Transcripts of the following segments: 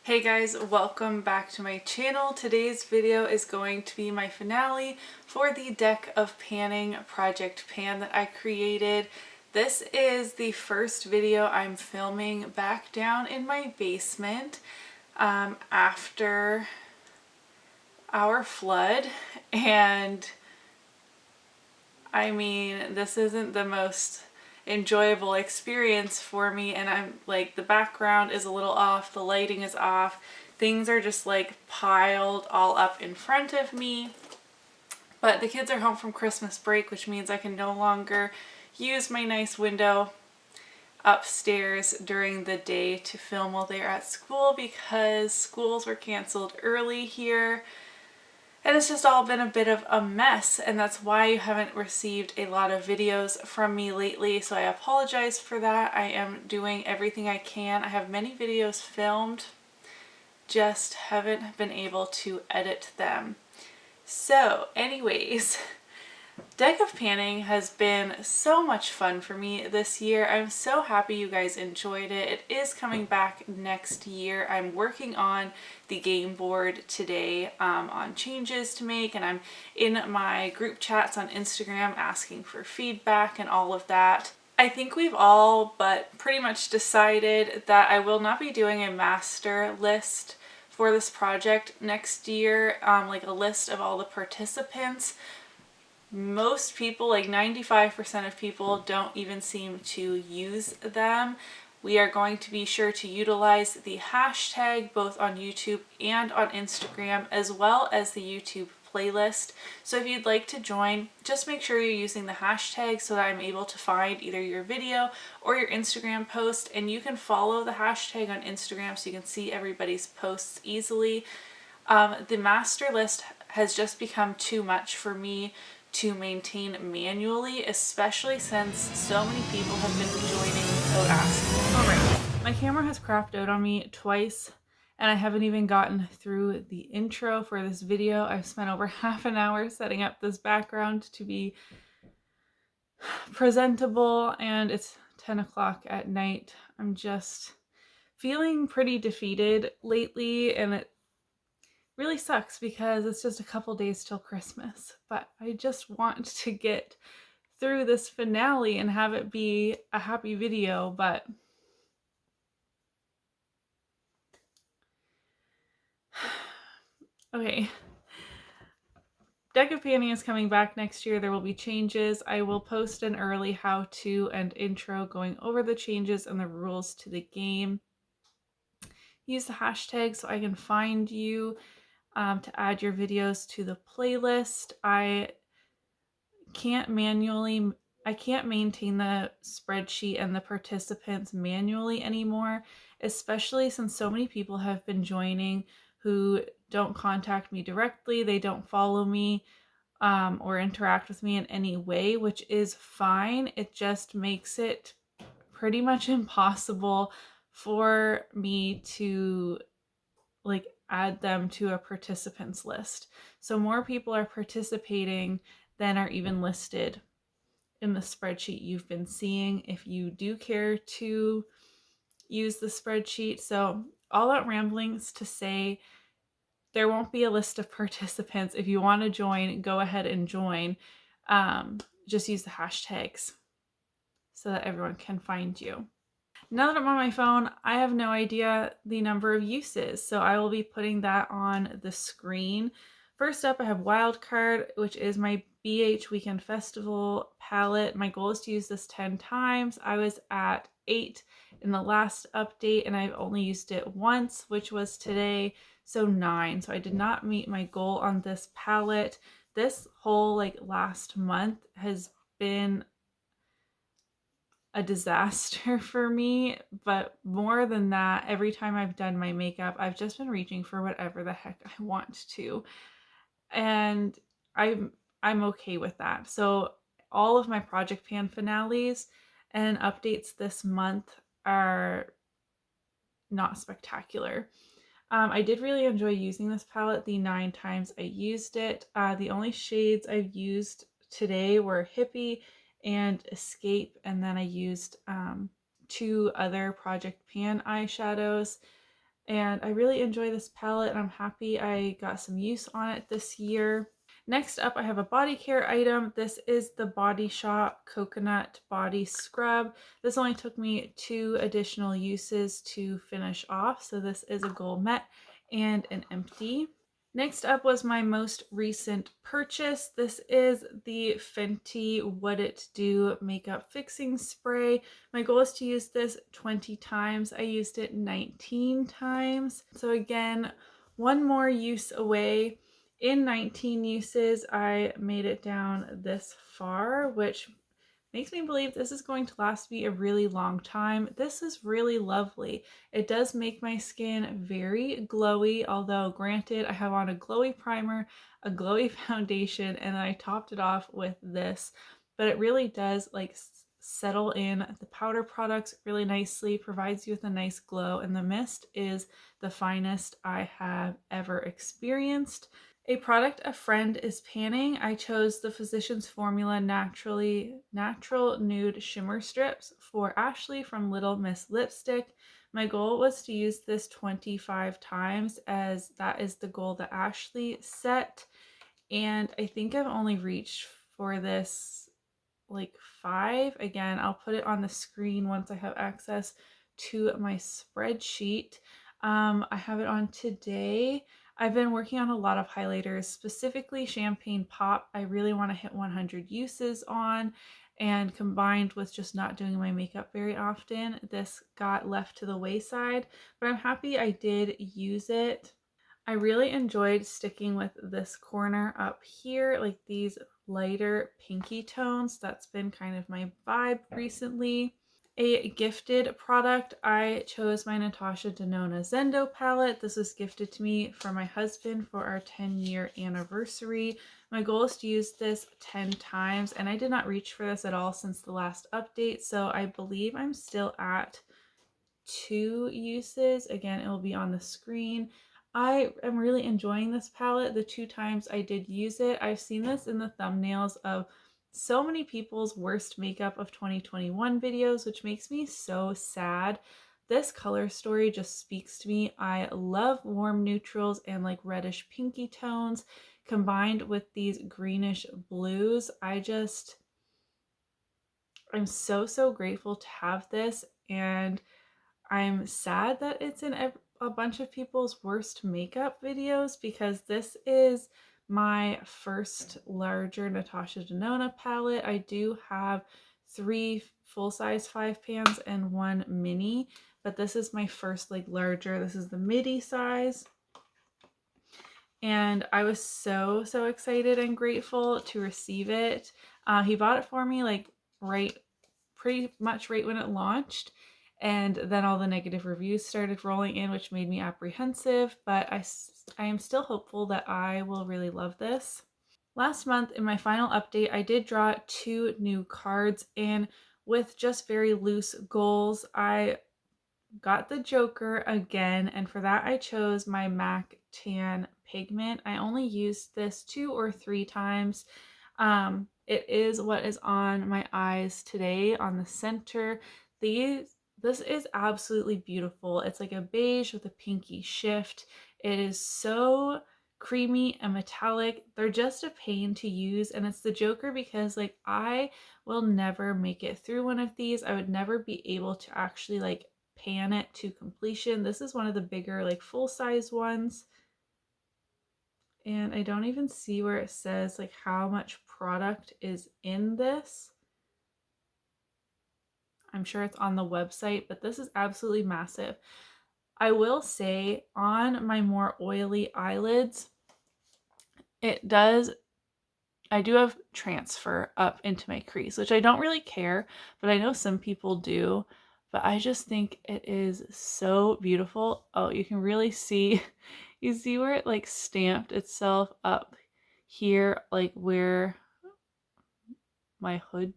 Hey guys, welcome back to my channel. Today's video is going to be my finale for the deck of panning project pan that I created. This is the first video I'm filming back down in my basement after our flood, and I mean, this isn't the most enjoyable experience for me, and I'm like, the background is a little off, the lighting is off, things are just like piled all up in front of me. But the kids are home from Christmas break, which means I can no longer use my nice window upstairs during the day to film while they're at school because schools were canceled early here. And it's just all been a bit of a mess, and that's why you haven't received a lot of videos from me lately, so I apologize for that. I am doing everything I can. I have many videos filmed, just haven't been able to edit them. So anyways, deck of panning has been so much fun for me this year. I'm so happy you guys enjoyed it. It is coming back next year. I'm working on the game board today on changes to make, and I'm in my group chats on Instagram asking for feedback and all of that. I think we've all but pretty much decided that I will not be doing a master list for this project next year, like a list of all the participants. Most people, like 95% of people, don't even seem to use them. We are going to be sure to utilize the hashtag both on YouTube and on Instagram, as well as the YouTube playlist. So if you'd like to join, just make sure you're using the hashtag so that I'm able to find either your video or your Instagram post, and you can follow the hashtag on Instagram so you can see everybody's posts easily. The master list has just become too much for me to maintain manually, especially since so many people have been joining without asking. Alright, my camera has crapped out on me twice, and I haven't even gotten through the intro for this video. I've spent over half an hour setting up this background to be presentable, and it's 10 o'clock at night. I'm just feeling pretty defeated lately, and it really sucks because it's just a couple days till Christmas, but I just want to get through this finale and have it be a happy video. But okay, deck of panning is coming back next year. There will be changes. I will post an early how-to and intro going over the changes and the rules to the game. Use the hashtag so I can find you to add your videos to the playlist. I can't maintain the spreadsheet and the participants manually anymore, especially since so many people have been joining who don't contact me directly, they don't follow me or interact with me in any way, which is fine. It just makes it pretty much impossible for me to like add them to a participants list. So more people are participating than are even listed in the spreadsheet you've been seeing, if you do care to use the spreadsheet. So all that ramblings to say, there won't be a list of participants. If you want to join, go ahead and join. Just use the hashtags so that everyone can find you. Now that I'm on my phone, I have no idea the number of uses, so I will be putting that on the screen. First up, I have Wildcard, which is my BH Weekend Festival palette. My goal is to use this 10 times. I was at 8 in the last update, and I've only used it once, which was today, so 9. So I did not meet my goal on this palette. This whole last month has been a disaster for me, but more than that, every time I've done my makeup, I've just been reaching for whatever the heck I want to, and I'm okay with that. So all of my project pan finales and updates this month are not spectacular. I did really enjoy using this palette the 9 times I used it. The only shades I've used today were Hippie and Escape, and then I used 2 other Project Pan eyeshadows. And I really enjoy this palette, and I'm happy I got some use on it this year. Next up, I have a body care item. This is the Body Shop Coconut Body Scrub. This only took me 2 additional uses to finish off, so this is a goal met and an empty. Next up was my most recent purchase. This is the Fenty What It Do Makeup Fixing Spray. My goal is to use this 20 times. I used it 19 times. So again, one more use away. In 19 uses, I made it down this far, which makes me believe this is going to last me a really long time. This is really lovely. It does make my skin very glowy, although granted, I have on a glowy primer, a glowy foundation, and I topped it off with this. But it really does like settle in the powder products really nicely, provides you with a nice glow, and the mist is the finest I have ever experienced. A product a friend is panning. I chose the Physicians Formula Natural Nude Shimmer Strips for Ashley from Little Miss Lipstick. My goal was to use this 25 times, as that is the goal that Ashley set. And I think I've only reached for this like 5. Again, I'll put it on the screen once I have access to my spreadsheet. I have it on today. I've been working on a lot of highlighters, specifically Champagne Pop. I really want to hit 100 uses on, and combined with just not doing my makeup very often, this got left to the wayside, but I'm happy I did use it. I really enjoyed sticking with this corner up here, like these lighter pinky tones. That's been kind of my vibe recently. A gifted product, I chose my Natasha Denona Zendo palette. This was gifted to me from my husband for our 10-year anniversary. My goal is to use this 10 times, and I did not reach for this at all since the last update, so I believe I'm still at 2 uses. Again, it will be on the screen. I am really enjoying this palette. The 2 times I did use it, I've seen this in the thumbnails of so many people's worst makeup of 2021 videos, which makes me so sad. This color story just speaks to me. I love warm neutrals and like reddish pinky tones combined with these greenish blues. I'm so grateful to have this, and I'm sad that it's in a bunch of people's worst makeup videos, because this is my first larger Natasha Denona palette. I do have 3 full-size 5 pans and 1 mini, but this is my first like larger. This is the midi size. And I was so excited and grateful to receive it. He bought it for me like pretty much right when it launched, and then all the negative reviews started rolling in, which made me apprehensive, but I am still hopeful that I will really love this. Last month in my final update, I did draw 2 new cards, and with just very loose goals, I got the Joker again, and for that I chose my MAC Tan Pigment. I only used this 2 or 3 times. It is what is on my eyes today on the center. This is absolutely beautiful. It's like a beige with a pinky shift. It is so creamy and metallic. They're just a pain to use, and it's the Joker because like I will never make it through one of these. I would never be able to actually like pan it to completion. This is one of the bigger like full-size ones, and I don't even see where it says like how much product is in this. I'm sure it's on the website, but this is absolutely massive. I will say on my more oily eyelids, I do have transfer up into my crease, which I don't really care, but I know some people do. But I just think it is so beautiful. Oh, you can really see, you see where it like stamped itself up here, like where my hood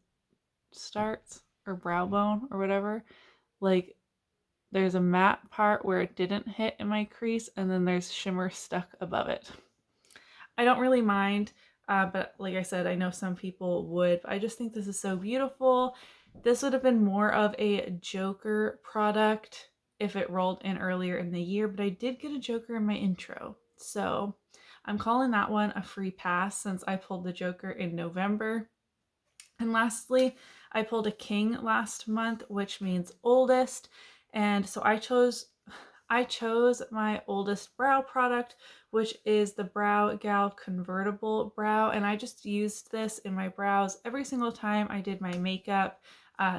starts, or brow bone or whatever. Like there's a matte part where it didn't hit in my crease, and then there's shimmer stuck above it. I don't really mind, but like I said, I know some people would. But I just think this is so beautiful. This would have been more of a Joker product if it rolled in earlier in the year, but I did get a Joker in my intro. So I'm calling that one a free pass since I pulled the Joker in November. And lastly, I pulled a King last month, which means oldest. And so I chose my oldest brow product, which is the Brow Gal Convertible Brow. And I just used this in my brows every single time I did my makeup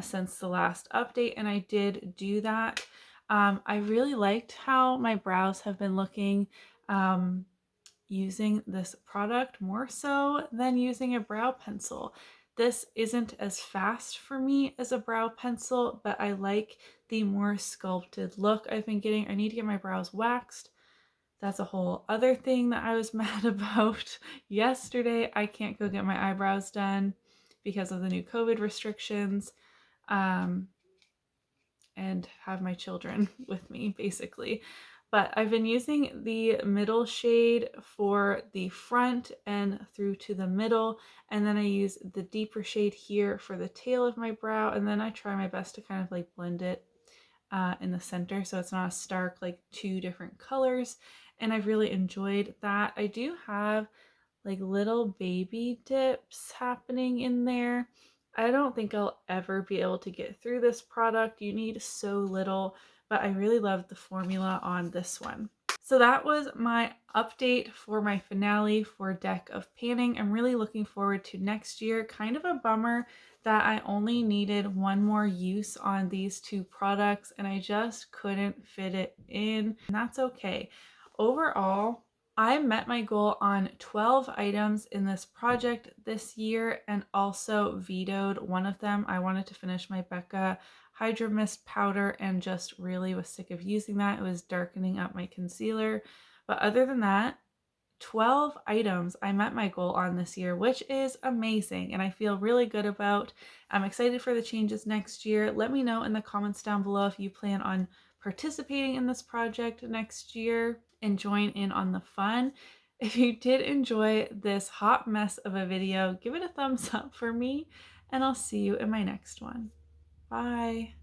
since the last update. And I did do that. I really liked how my brows have been looking using this product more so than using a brow pencil. This isn't as fast for me as a brow pencil, but I like the more sculpted look I've been getting. I need to get my brows waxed. That's a whole other thing that I was mad about yesterday. I can't go get my eyebrows done because of the new COVID restrictions. And have my children with me basically. But I've been using the middle shade for the front and through to the middle, and then I use the deeper shade here for the tail of my brow, and then I try my best to kind of like blend it in the center so it's not a stark like two different colors, and I've really enjoyed that. I do have like little baby dips happening in there. I don't think I'll ever be able to get through this product. You need so little, but I really love the formula on this one. So that was my update for my finale for Deck of Panning. I'm really looking forward to next year. Kind of a bummer that I only needed one more use on these two products and I just couldn't fit it in. And that's okay. Overall, I met my goal on 12 items in this project this year and also vetoed one of them. I wanted to finish my Becca Hydro Mist powder and just really was sick of using that. It was darkening up my concealer. But other than that, 12 items I met my goal on this year, which is amazing and I feel really good about. I'm excited for the changes next year. Let me know in the comments down below if you plan on participating in this project next year and join in on the fun. If you did enjoy this hot mess of a video, give it a thumbs up for me and I'll see you in my next one. Bye.